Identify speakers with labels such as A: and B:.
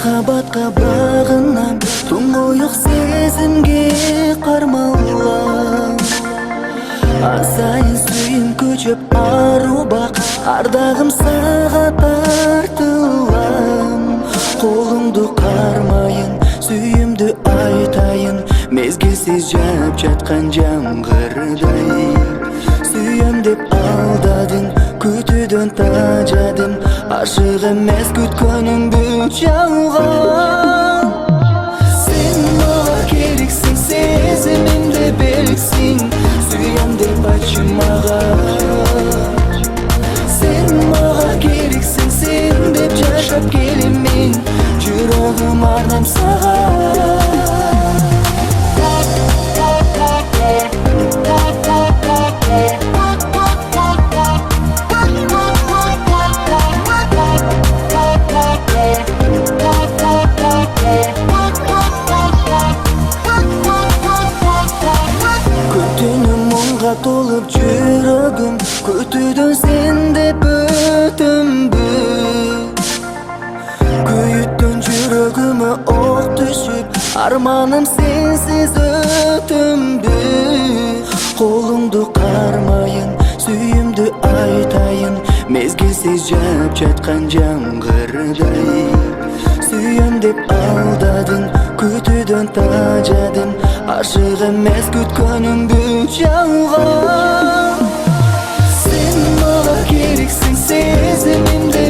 A: махаббатқа бағынам, тұңғиық сезімге қармалам. Асайын сүйім көчіп ару бақ, ардағым саға тартылам. Қолыңды қармайын, сүйімді айтайын, мезгілсіз жап жатқан жаңғырдай. Сүйем деп алдадың, күтуден тажадым, ашық емес күткенімді жалған. Сен маған керексің, сезімімді берексің, сүйем деп айтшы маған. Сен маған керексің, сен деп жашап келем мен, жүрегім арнам саған. Толып жүрегім, күтудің сенде бүтінбі. Күйіттің жүрегіме оқ түшіп, арманым сенсіз өтімбі. Қолыңды қармайын, сүйімді айтайын, мезгілсіз жап жатқан жаңғырдай. Сүйем деп алдадың, күтуден тажадым, ашық емес күткенімді жалған. Сен маған керексің, сезімімді